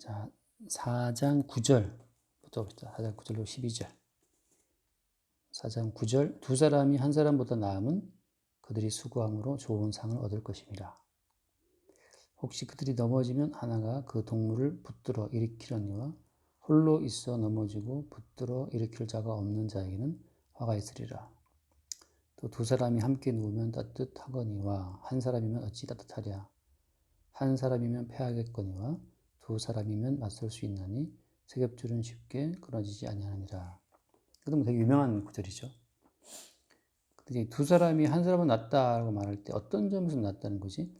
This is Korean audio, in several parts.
자, 4장 9절부터 봅시다. 4장 9절로 12절. 4장 9절. 두 사람이 한 사람보다 나음은 그들이 수고함으로 좋은 상을 얻을 것입니다. 혹시 그들이 넘어지면 하나가 그 동물을 붙들어 일으키려니와 홀로 있어 넘어지고 붙들어 일으킬 자가 없는 자에게는 화가 있으리라. 또 두 사람이 함께 누우면 따뜻하거니와 한 사람이면 어찌 따뜻하랴. 한 사람이면 패하겠거니와 두 사람이면 맞설 수 있나니 세겹줄은 쉽게 끊어지지 아니하느니라. 그것도 되게 유명한 구절이죠. 근데 두 사람이 한 사람은 낫다라고 말할 때 어떤 점에서 낫다는 거지?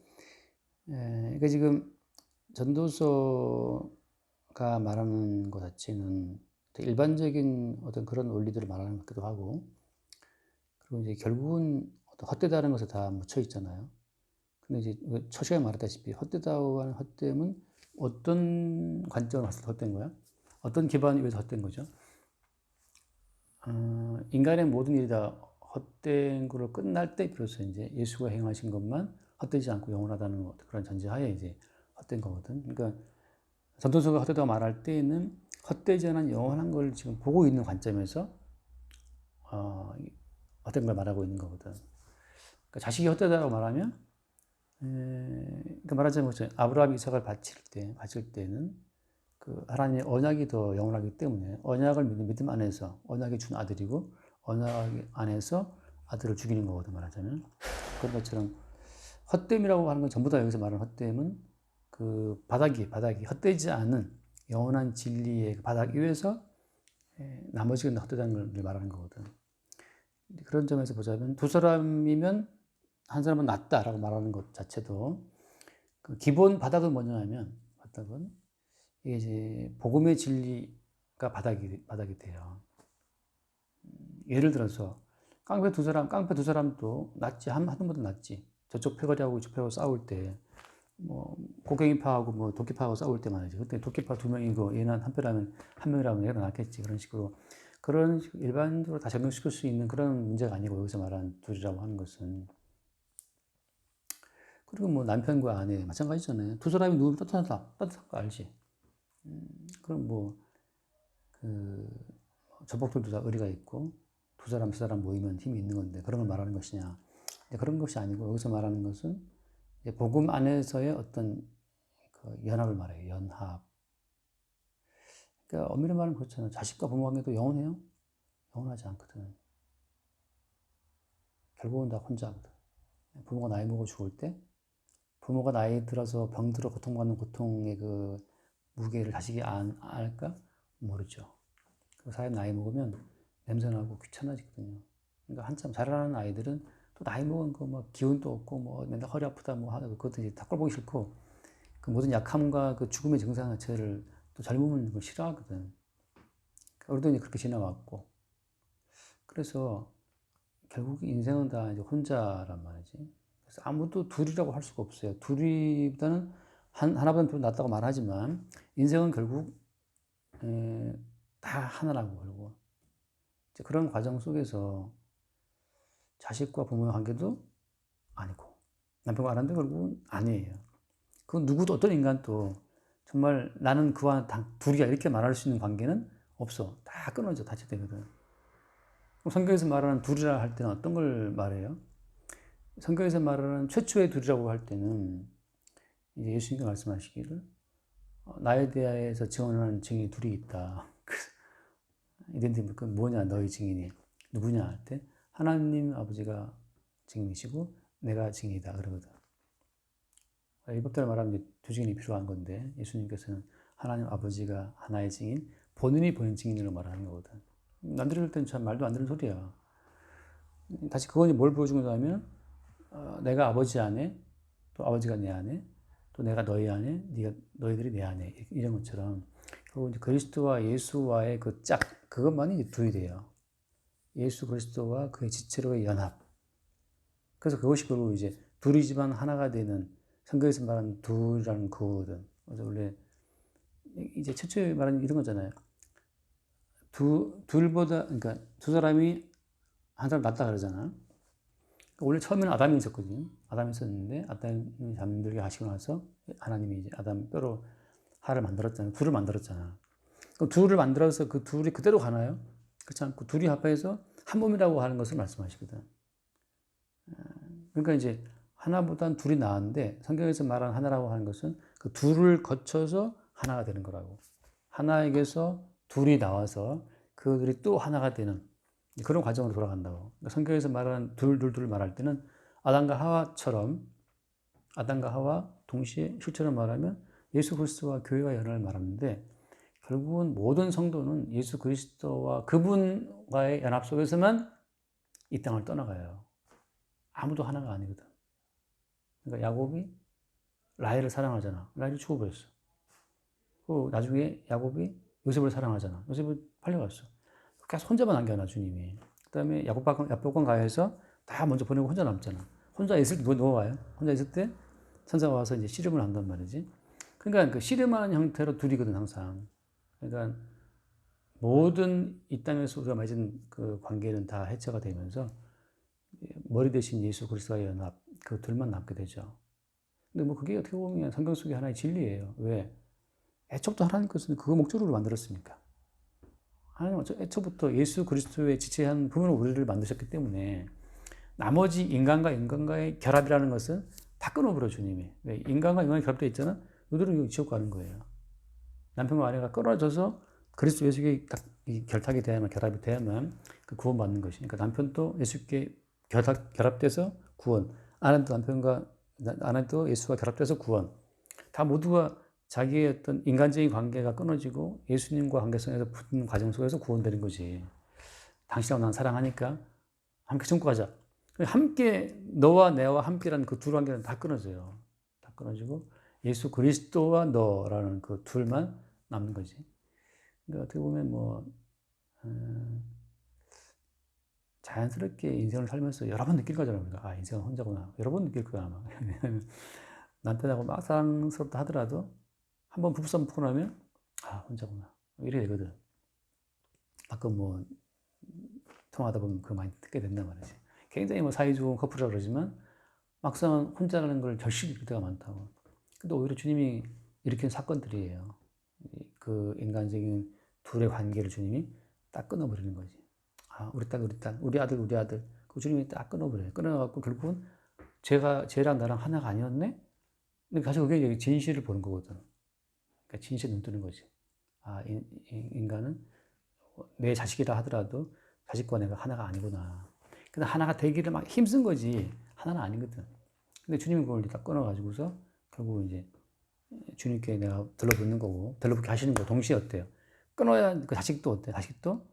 그러니까 지금 전도서가 말하는 것 자체는 일반적인 어떤 그런 원리들을 말하는 것 같기도 하고, 그리고 이제 결국은 어떤 헛되다는 것에 다 묻혀 있잖아요. 근데 이제 첫 시간에 말했다시피 헛되다고 하는 헛됨은 어떤 관점을 봤을 때 헛된 거야? 어떤 기반에 의해서 헛된 거죠? 인간의 모든 일이 다 헛된 거로 끝날 때 비로소 이제 예수가 행하신 것만 헛되지 않고 영원하다는 것, 그런 전제하에 이제 헛된 거거든. 그러니까 전도서가 헛되다고 말할 때에는 헛되지 않은 영원한 걸 지금 보고 있는 관점에서 헛된 걸 말하고 있는 거거든. 그러니까 자식이 헛되다고 말하면, 그러니까 말하자면 아브라함 이삭을 바칠 때는 그 하나님의 언약이 더 영원하기 때문에 언약을 믿는 믿음 안에서 언약이 준 아들이고 언약 안에서 아들을 죽이는 거거든, 말하자면. 그런 것처럼 헛됨이라고 하는 건 전부 다 여기서 말하는 헛됨은 그 바닥이 헛되지 않은 영원한 진리의 그 바닥 위에서 나머지가 헛되다는 걸 말하는 거거든. 그런 점에서 보자면 두 사람이면 한 사람은 낫다라고 말하는 것 자체도 그 기본 바닥은 뭐냐면 바닥은 이게 이제 복음의 진리가 바닥이 돼요. 예를 들어서 깡패 두 사람도 낫지, 한 번도 낫지. 저쪽 패거리하고 이쪽 패거리 싸울 때, 뭐, 곡괭이파하고 뭐 도끼파하고 싸울 때 말이죠. 그때 도끼파 두 명이고 얘는 한 명이라면 얘가 낫겠지. 그런 식으로. 그런 식으로 일반적으로 다 적용시킬 수 있는 그런 문제가 아니고 여기서 말하는 둘이라고 하는 것은. 그리고 뭐 남편과 아내 마찬가지잖아요. 두 사람이 누우면 따뜻한 거 알지? 그럼 뭐, 그, 저복들도 다 의리가 있고 두 사람 세 사람 모이면 힘이 있는 건데 그런 걸 말하는 것이냐? 그런 것이 아니고 여기서 말하는 것은 복음 안에서의 어떤 그 연합을 말해요. 연합. 그러니까 엄밀히 말하면 그렇잖아요. 자식과 부모 관계도 영원해요? 영원하지 않거든. 결국은 다 혼자거든. 부모가 나이 먹어 죽을 때, 부모가 나이 들어서 병들어 고통받는 고통의 그 무게를 자식이 알까? 모르죠. 그 사람 나이 먹으면 냄새나고 귀찮아지거든요. 그러니까 한참 자라나는 아이들은 또 나이 먹은 거 뭐 기운도 없고 뭐 맨날 허리 아프다 뭐 하는 그것도 이제 다 꼴보기 싫고 그 모든 약함과 그 죽음의 증상 자체를 또 젊으면 그걸 싫어하거든. 우리도 이제 그렇게 지나왔고. 그래서 결국 인생은 다 이제 혼자란 말이지. 그래서 아무도 둘이라고 할 수가 없어요. 둘이보다는 하나보다는 좀 낫다고 말하지만 인생은 결국 다 하나라고 결국. 그런 과정 속에서 자식과 부모의 관계도 아니고 남편과 아내도 결국은 아니에요. 그 누구도 어떤 인간도 정말 나는 그와 둘이야 이렇게 말할 수 있는 관계는 없어. 다 끊어져 다치되거든. 성경에서 말하는 둘이라 할 때는 어떤 걸 말해요? 성경에서 말하는 최초의 둘이라고 할 때는 이제 예수님께 말씀하시기를 나에 대해서 증언하는 증인이 둘이 있다. 이랬는데 그 뭐냐 너희 증인이 누구냐 할 때 하나님 아버지가 증인이시고 내가 증인이다 그러거든. 일법대로 말하면 이제 두 증인이 필요한 건데 예수님께서는 하나님 아버지가 하나의 증인, 본인이 본인 증인으로 말하는 거거든. 남들이 볼 때는 참 말도 안 되는 소리야. 다시 그건 뭘 보여주는 거냐면 내가 아버지 안에 또 아버지가 내 안에 또 내가 너희 안에 너희들이 내 안에 이런 것처럼 그리고 이제 그리스도와 예수와의 그 짝 그것만이 이제 둘이 돼요. 예수 그리스도와 그의 지체로의 연합. 그래서 그것이 결국 이제 둘이지만 하나가 되는 성경에서 말하는 둘이라는 그거거든. 그래서 원래 이제 최초에 말하는 이런 거잖아요. 그러니까 두 사람이 한 사람 낫다 그러잖아. 그러니까 원래 처음에는 아담이 있었거든요. 아담이 있었는데 아담이 잠들게 하시고 나서 하나님이 이제 아담 뼈로 하나를 만들었잖아요. 둘을 만들었잖아. 그럼 둘을 만들어서 그 둘이 그대로 가나요? 그렇지 않고 둘이 합해서 한 몸이라고 하는 것을 말씀하시거든. 그러니까 이제 하나보단 둘이 나은데 성경에서 말하는 하나라고 하는 것은 그 둘을 거쳐서 하나가 되는 거라고. 하나에게서 둘이 나와서 그들이 또 하나가 되는 그런 과정으로 돌아간다고. 그러니까 성경에서 말하는 둘 말할 때는 아담과 하와 동시에 실제로 말하면 예수 그리스도와 교회와 연합을 말하는데 결국은 모든 성도는 예수 그리스도와 그분과의 연합 속에서만 이 땅을 떠나가요. 아무도 하나가 아니거든. 그러니까 야곱이 라헬을 사랑하잖아. 라헬이 죽어버렸어. 그 나중에 야곱이 요셉을 사랑하잖아. 요셉을 팔려갔어. 계속 혼자만 남겨놔 주님이. 그 다음에 야복강 가해서 다 먼저 보내고 혼자 남잖아. 혼자 있을 때 누가 와요? 혼자 있을 때 천사가 와서 이제 씨름을 한단 말이지. 그러니까 그 씨름하는 형태로 둘이거든 항상. 그러니까 모든 이 땅에서 우리가 맺은 그 관계는 다 해체가 되면서 머리 대신 예수 그리스도와의 연합 그 둘만 남게 되죠. 근데 뭐 그게 어떻게 보면 성경 속의 하나의 진리예요. 왜? 애초부터 하나님께서는 그거 목적으로 만들었으니까. 하나님 애초부터 예수 그리스도의 지체한 부분으로 우리를 만드셨기 때문에 나머지 인간과의 결합이라는 것은 다 끊어버려 주님이. 왜? 인간과 인간이 결합되어 있잖아. 이들은 지옥 가는 거예요. 남편과 아내가 끊어져서 그리스도 예수께 딱 결탁이 돼야만 결합이 돼야만 그 구원받는 것이니까 남편도 예수께 결합돼서 구원, 아내도 예수와 결합돼서 구원. 다 모두가 자기의 어떤 인간적인 관계가 끊어지고 예수님과 관계성에서 붙는 과정 속에서 구원되는 거지. 당신하고 난 사랑하니까 함께 천국 가자. 함께 너와 내와 함께라는 그 둘 관계는 다 끊어져요. 다 끊어지고 예수 그리스도와 너라는 그 둘만 남는 거지. 그러니까 어떻게 보면 뭐 자연스럽게 인생을 살면서 여러 번 느낄 거잖아요. 아, 인생은 혼자구나. 여러 번 느낄 거야 아마. 남편하고 막 사랑스럽다 하더라도 한번 부부싸움 pu고 나면 아, 혼자구나. 이래 되거든. 가끔 뭐 통화하다 보면 그거 많이 듣게 된단 말이지. 굉장히 뭐 사이 좋은 커플이라고 그러지만 막상 혼자라는 걸 절실히 느 때가 많다고. 근데 오히려 주님이 일으킨 사건들이에요. 그 인간적인 둘의 관계를 주님이 딱 끊어버리는 거지. 아, 우리 딸, 우리 아들. 그 주님이 딱 끊어버려요. 끊어갖고 결국은 쟤랑 나랑 하나가 아니었네? 근데 사실 그게 진실을 보는 거거든. 그러니까 진실 눈 뜨는 거지. 아, 인간은 내 자식이라 하더라도 자식과 내가 하나가 아니구나. 근데 하나가 되기를 막 힘쓴 거지. 하나는 아니거든. 근데 주님이 그걸 딱 끊어가지고서 결국 이제 주님께 내가 들러붙는 거고, 들러붙게 하시는 거 동시에 어때요? 끊어야 그 자식도 어때? 자식도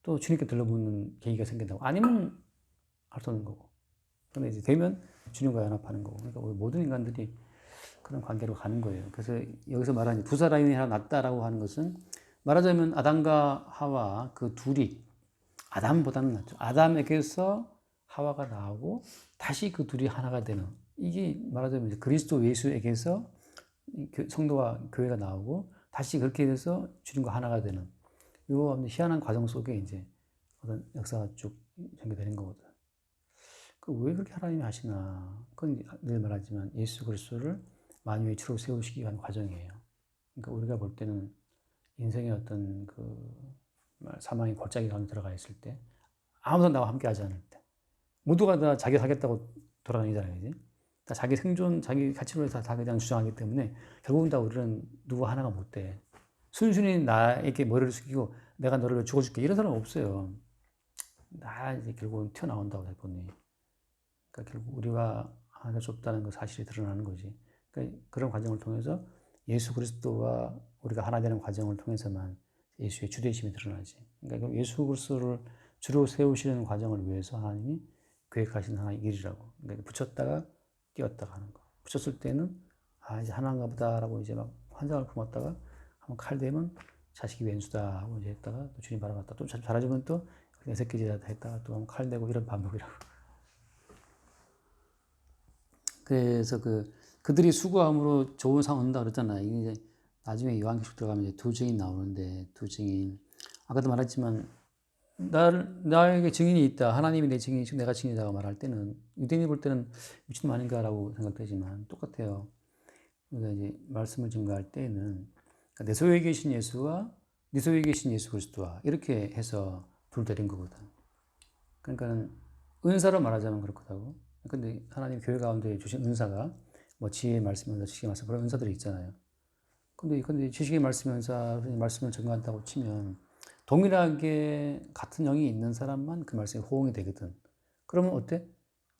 또 주님께 들러붙는 계기가 생긴다고. 아니면 할 수 없는 거고. 근데 이제 되면 주님과 연합하는 거고. 그러니까 우리 모든 인간들이 그런 관계로 가는 거예요. 그래서 여기서 말하는 두 사람이 하나 낫다라고 하는 것은 말하자면 아담과 하와 그 둘이 아담보다는 낫죠. 아담에게서 하와가 나오고 다시 그 둘이 하나가 되는 이게 말하자면 그리스도 예수에게서 성도와 교회가 나오고 다시 그렇게 돼서 주님과 하나가 되는 이 희한한 과정 속에 이제 어떤 역사가 쭉 전개되는 거거든. 왜 그렇게 하나님이 하시나? 그건 늘 말하지만 예수 그리스도를 만유의 주로 세우시기 위한 과정이에요. 그러니까 우리가 볼 때는 인생의 어떤 그 사망의 골짜기 가운데 들어가 있을 때 아무도 나와 함께 하지 않을 때 모두가 다 자기 살겠다고 돌아다니잖아요. 이제. 다 자기 생존, 자기 가치로 다 그냥 주장하기 때문에 결국은 다 우리는 누구 하나가 못 돼. 순순히 나에게 머리를 숙이고 내가 너를 죽어줄게 이런 사람 없어요. 다 이제 결국은 튀어나온다고 대본이. 그러니까 결국 우리가 하나 좁다는 그 사실이 드러나는 거지. 그러니까 그런 과정을 통해서 예수 그리스도와 우리가 하나 되는 과정을 통해서만 예수의 주되심이 드러나지. 그러니까 예수 그리스도를 주로 세우시는 과정을 위해서 하나님이 계획하신 하나의 일이라고. 그러니까 붙였다가 띄었다가 하는 거. 붙였을 때는 아 이제 하나인가 보다라고 이제 막 환상을 품었다가 한번 칼 대면 자식이 왼수다 하고 이제 했다가 또 주님 바라봤다 또 잘해주면 또 내 새끼지다 했다가 또 한번 칼 대고 이런 반복이라고. 그래서 그들이 수고함으로 좋은 상 얻는다 그랬잖아. 이게 이제 나중에 요한계시록 들어가면 이제 두 증인 나오는데 두 증인 아까도 말했지만 나에게 증인이 있다. 하나님이 내 증인이시고 내가 증인이라고 말할 때는 유대인이 볼 때는 미친놈 아닌가라고 생각되지만 똑같아요. 우리가 이제 말씀을 증거할 때는 그러니까 내 속에 계신 예수와 네 속에 계신 예수 그리스도와 이렇게 해서 둘 데린 거거든. 그러니까 은사로 말하자면 그렇거든요. 근데 하나님 교회 가운데 주신 은사가 뭐 지혜의 말씀, 은사, 지식의 말씀 그런 은사들이 있잖아요. 근데 지식의 말씀, 은사, 말씀을 전가한다고 치면 동일하게 같은 영이 있는 사람만 그 말씀에 호응이 되거든. 그러면 어때?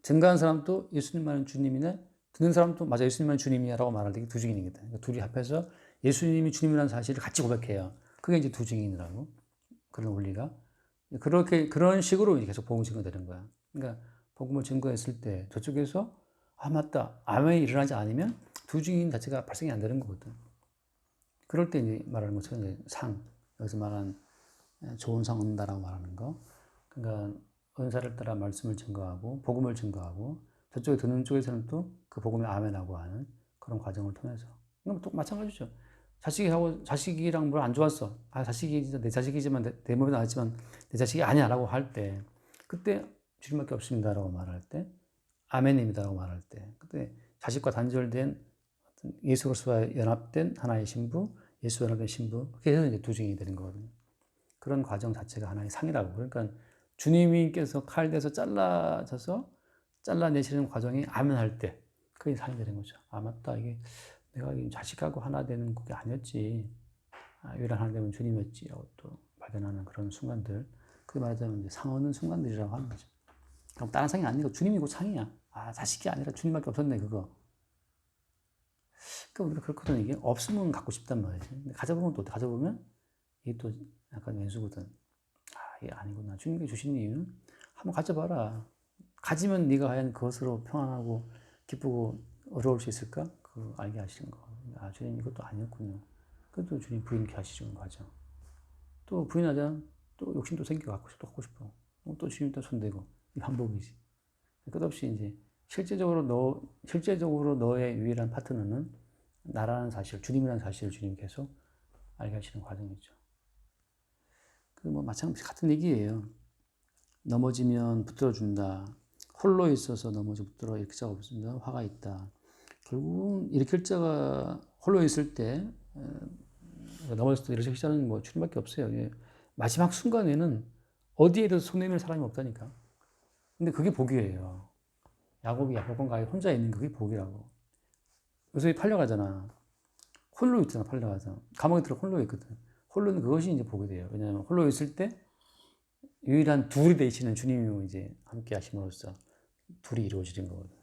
증가한 사람도 예수님만은 주님이네, 듣는 사람도 맞아 예수님만은 주님이야라고 말할 때 두 증인이거든. 그러니까 둘이 합해서 예수님이 주님이라는 사실을 같이 고백해요. 그게 이제 두 증인이라고. 그런 원리가. 그렇게, 그런 식으로 계속 복음 증거되는 거야. 그러니까 복음을 증거했을 때 저쪽에서 아, 맞다. 아멘이 일어나지 않으면 두 증인 자체가 발생이 안 되는 거거든. 그럴 때 이제 말하는 것처럼 이제 상, 여기서 말하는 좋은 상 얻는다라고 말하는 거. 그러니까 은사를 따라 말씀을 증거하고 복음을 증거하고 저쪽에 듣는 쪽에서는 또 그 복음에 아멘하고 하는 그런 과정을 통해서. 또 마찬가지죠. 자식이랑 뭘 안 좋았어. 아, 자식이 진짜 내 자식이지만 내 몸에 나왔지만 내 자식이 아니야라고 할 때, 그때 주님밖에 없습니다라고 말할 때, 아멘입니다라고 말할 때, 그때 자식과 단절된 예수 그리스도와 연합된 하나의 신부, 예수와 연합된 신부, 그게 해서 이제 두 증인이 되는 거거든요. 그런 과정 자체가 하나의 상이라고. 그러니까 주님께서 칼대에서 잘라내시는 과정이 아멘할 때, 그게 상이 되는 거죠. 아, 맞다. 이게 내가 자식하고 하나 되는 그게 아니었지. 아, 유일한 하나님은 주님이었지. 라고 또 발견하는 그런 순간들. 그게 말하자면 이제 상 얻는 순간들이라고 하는 거죠. 그럼 다른 상이 아니고 주님이고 상이야. 아, 자식이 아니라 주님밖에 없었네, 그거. 그러니까 우리가 그렇거든. 이게 없으면 갖고 싶단 말이지. 근데 가져보면 또 가져보면 이게 또 약간 왼수거든. 아, 이게 아니구나. 주님께 주신 이유는 한번 가져봐라. 가지면 네가 과연 그것으로 평안하고 기쁘고 어려울 수 있을까? 그 알게 하시는 거. 아, 주님 이것도 아니었군요. 그래도 주님 부인케 하시는 과정. 또 부인하자 또 욕심도 생겨 갖고 싶어. 또 주님 또 손대고 이 반복이지. 끝없이 이제 실제적으로 너의 유일한 파트너는 나라는 사실, 주님이라는 사실을 주님 계속 알게 하시는 과정이죠. 그 뭐 마찬가지 같은 얘기예요. 넘어지면 붙들어준다. 홀로 있어서 넘어져 붙들어 일으킬 자가 없습니다. 화가 있다. 결국은 일으킬 자가 홀로 있을 때 넘어졌을 때 일으킬 자는 뭐 주님밖에 없어요. 마지막 순간에는 어디에도 손 내밀 사람이 없다니까. 근데 그게 복이에요. 야곱이 야곱강가에 혼자 있는 그게 복이라고. 요셉이 팔려가잖아. 홀로 있잖아, 팔려가서. 감옥에 들어 홀로 있거든. 홀로는 그것이 이제 복이 돼요. 왜냐하면 홀로 있을 때 유일한 둘이 되시는 주님이 이제 함께 하심으로써 둘이 이루어지는 거거든.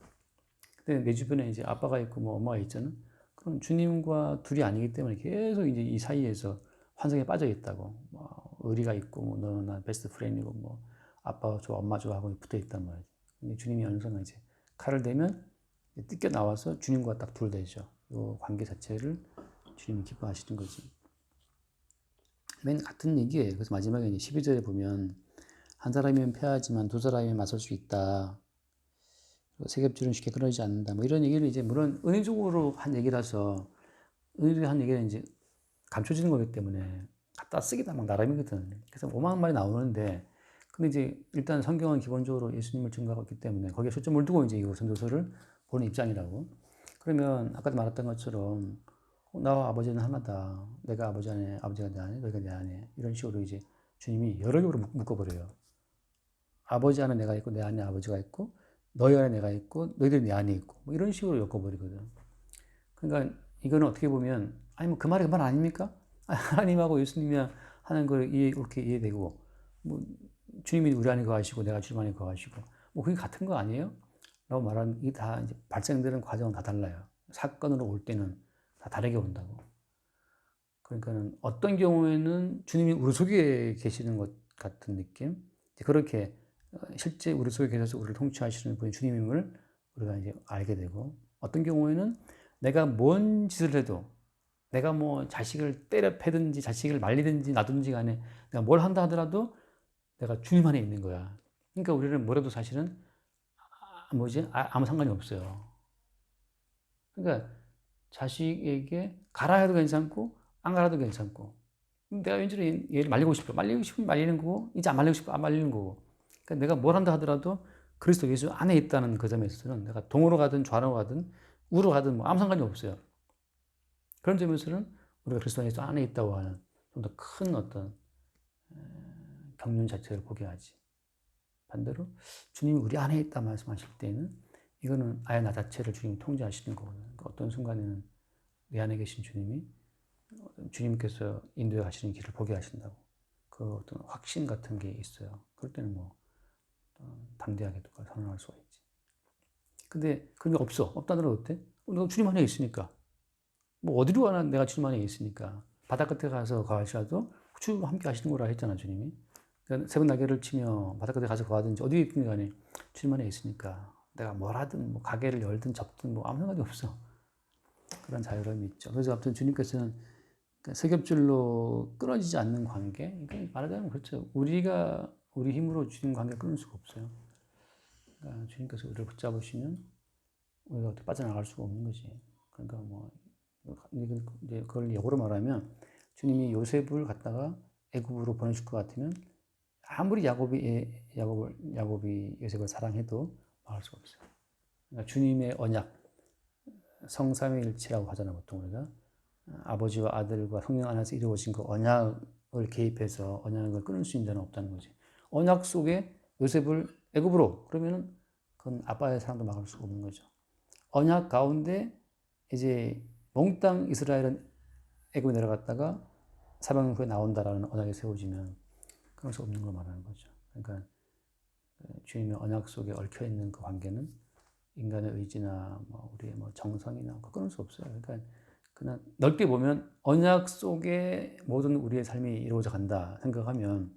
근데 내 주변에 이제 아빠가 있고 뭐 엄마가 있잖아. 그럼 주님과 둘이 아니기 때문에 계속 이제 이 사이에서 환상에 빠져 있다고. 뭐 의리가 있고 뭐 너는 나 베스트 프렌드고 뭐 아빠 좋아 엄마 좋아 하고 붙어 있단 말이지. 근데 주님이 어느 순간 이제 칼을 대면 뜯겨 나와서 주님과 딱 둘 되죠. 이 관계 자체를 주님이 기뻐하시는 거지. 맨 같은 얘기예요. 그래서 마지막에 이제 12절에 보면 한 사람이면 패하지만 두 사람이면 맞설 수 있다. 세겜줄은 쉽게 끊어지지 않는다. 뭐 이런 얘기를 이제 물론 은혜적으로 한 얘기라서 은혜적으로 한 얘기는 이제 감춰지는 거기 때문에 갖다 쓰기도 막 나름이거든. 그래서 5만 말이 나오는데 근데 이제 일단 성경은 기본적으로 예수님을 증거하고 있기 때문에 거기에 초점을 두고 이제 이 전도서를 보는 입장이라고. 그러면 아까도 말했던 것처럼 나와 아버지는 하나다. 내가 아버지 안에, 아버지가 내 안에, 너희가 내 안에. 이런 식으로 이제 주님이 여러 개로 묶어버려요. 아버지 안에 내가 있고, 내 안에 아버지가 있고, 너희 안에 내가 있고, 너희들이 내 안에 있고. 뭐 이런 식으로 엮어버리거든. 그러니까 이거는 어떻게 보면, 아니 뭐 그 말이 그 말 아닙니까? 하나님하고 예수님이 하는 걸 이렇게 이해되고, 뭐 주님이 우리 안에 거하시고, 내가 주님 안에 거하시고, 뭐 그게 같은 거 아니에요? 라고 말하는, 이게 다 이제 발생되는 과정은 다 달라요. 사건으로 올 때는 다 다르게 온다고. 그러니까 어떤 경우에는 주님이 우리 속에 계시는 것 같은 느낌? 그렇게 실제 우리 속에 계셔서 우리를 통치하시는 분이 주님임을 우리가 이제 알게 되고, 어떤 경우에는 내가 뭔 짓을 해도 내가 뭐 자식을 때려 패든지 자식을 말리든지 놔든지 간에 내가 뭘 한다 하더라도 내가 주님 안에 있는 거야. 그러니까 우리는 뭐라도 사실은 아무 상관이 없어요. 그러니까 자식에게 가라 해도 괜찮고 안 가라도 괜찮고 내가 왠지 얘를 말리고 싶으면 말리는 거고 이제 안 말리고 싶으면 안 말리는 거고 그러니까 내가 뭘 한다 하더라도 그리스도 예수 안에 있다는 그 점에 있어서는 내가 동으로 가든 좌로 가든 우로 가든 뭐 아무 상관이 없어요. 그런 점에서는 우리가 그리스도 예수 안에 있다고 하는 좀 더 큰 어떤 경륜 자체를 보게 하지. 반대로 주님이 우리 안에 있다 말씀하실 때는 이거는 아예 나 자체를 주님이 통제하시는 거거든요. 그러니까 어떤 순간에는 내 안에 계신 주님이 주님께서 인도해 가시는 길을 보게 하신다고. 그 어떤 확신 같은 게 있어요. 그럴 때는 뭐 담대하게 또 선언할 수가 있지. 근데 그런 게 없어. 없다더라도 어때? 내가 주님 안에 있으니까. 뭐 어디로 가나 내가 주님 안에 있으니까. 바다 끝에 가서 거하시라도 주님 함께 하시는 거라 했잖아, 주님이. 그러니까 새벽 날개를 치며 바다 끝에 가서 거하든지 어디에 있든 간에 주님 안에 있으니까 내가 뭘 하든 뭐 가게를 열든 접든 뭐 아무 상관이 없어. 그런 자유로움이 있죠. 그래서 아무튼 주님께서는 세겹줄로 끊어지지 않는 관계, 그러니까 말하자면 그렇죠. 우리가 우리 힘으로 주님 관계 끊을 수가 없어요. 그러니까 주님께서 우리를 붙잡으시면 우리가 어떻게 빠져나갈 수가 없는 거지. 그러니까 뭐 이제 그걸 역으로 말하면 주님이 요셉을 갖다가 애굽으로 보내실 것 같으면 아무리 야곱이 요셉을 사랑해도 막을 수가 없어요. 그러니까 주님의 언약, 성삼위일체라고 하잖아요, 보통 우리가. 아버지와 아들과 성령 안에서 이루어진 그 언약을 개입해서 언약을 끊을 수 있는 자는 없다는 거지. 언약 속에 요셉을 애굽으로 그러면은 그건 아빠의 사랑도 막을 수가 없는 거죠. 언약 가운데 이제 몽땅 이스라엘은 애굽에 내려갔다가 사방 후에 나온다라는 언약이 세워지면 그럴 수 없는 걸 말하는 거죠. 그러니까 주님의 언약 속에 얽혀 있는 그 관계는 인간의 의지나 뭐 우리의 뭐 정성이나 끊을 수 없어요. 그러니까 그냥 넓게 보면 언약 속에 모든 우리의 삶이 이루어져 간다 생각하면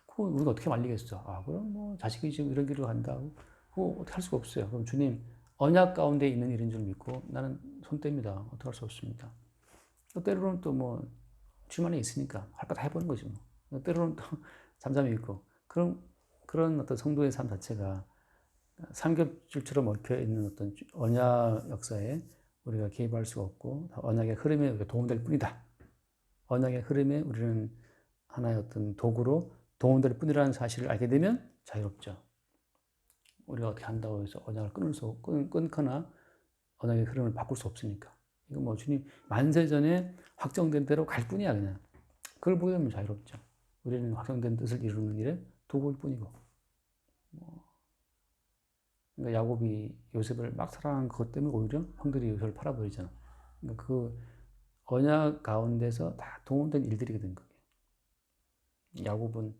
그거 우리가 어떻게 말리겠어? 아 그럼 뭐 자식이 지금 이런 길로 간다고 그거 어떻게 할 수가 없어요. 그럼 주님 언약 가운데 있는 일인 줄 믿고 나는 손 뗍니다. 어떻게 할 수 없습니다. 또 때로는 또 뭐 주님 안에 있으니까 할 거 다 해보는 거지 뭐. 때로는 또 잠잠히 있고 그런 어떤 성도의 삶 자체가 삼겹줄처럼 얽혀 있는 어떤 언약 역사에 우리가 개입할 수가 없고 언약의 흐름에 우리가 도움될 뿐이다. 언약의 흐름에 우리는 하나의 어떤 도구로 도움될 뿐이라는 사실을 알게 되면 자유롭죠. 우리가 어떻게 한다고 해서 언약을 끊거나 언약의 흐름을 바꿀 수 없으니까. 이거 뭐 주님 만세전에 확정된 대로 갈 뿐이야 그냥. 그걸 보게 되면 자유롭죠. 우리는 확정된 뜻을 이루는 일에 도구일 뿐이고. 그러니까 야곱이 요셉을 막 사랑한 그것 때문에 오히려 형들이 요셉을 팔아버리잖아. 그러니까 그 언약 가운데서 다 동원된 일들이 된 거예요. 야곱은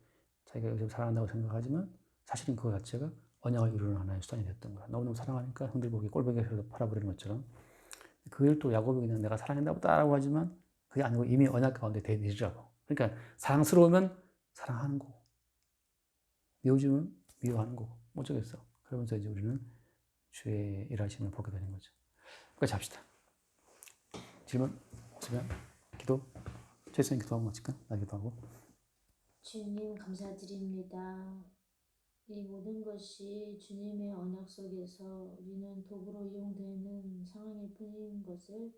자기가 요셉을 사랑한다고 생각하지만 사실은 그거 자체가 언약을 이루는 하나의 수단이 됐던 거야. 너무너무 사랑하니까 형들 보기 꼴보기에서 팔아버리는 것처럼 그 일도 야곱이 그냥 내가 사랑했나 보다라고 하지만 그게 아니고 이미 언약 가운데 된 일이라고. 그러니까 사랑스러우면 사랑하는 거고 미워지면 미워하는 거고 어쩌겠어. 그러면서 이제 우리는 주의 일하심을 보게 되는 거죠. 여기까지 합시다. 질문 없으면 기도. 최선의 기도하고 마칠까? 나 기도하고. 주님 감사드립니다. 이 모든 것이 주님의 언약 속에서 우리는 도구로 이용되는 상황일 뿐인 것을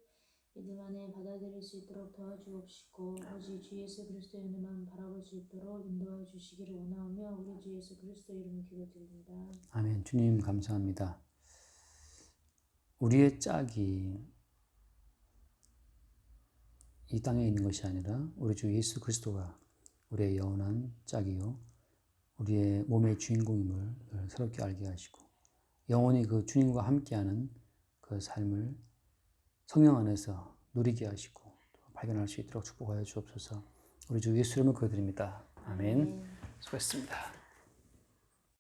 믿음 안에 받아들일 수 있도록 도와주옵시고 오직 주 예수 그리스도의 은혜만 바라볼 수 있도록 인도하여 주시기를 원하오며 우리 주 예수 그리스도 이름으로 기도드립니다. 아멘. 주님 감사합니다. 우리의 짝이 이 땅에 있는 것이 아니라 우리 주 예수 그리스도가 우리의 영원한 짝이요 우리의 몸의 주인공임을 새롭게 알게 하시고 영원히 그 주님과 함께하는 그 삶을 성령 안에서 누리게 하시고 발견할 수 있도록 축복하여 주옵소서. 우리 주 예수 이름으로 기도드립니다. 아멘. 수고했습니다.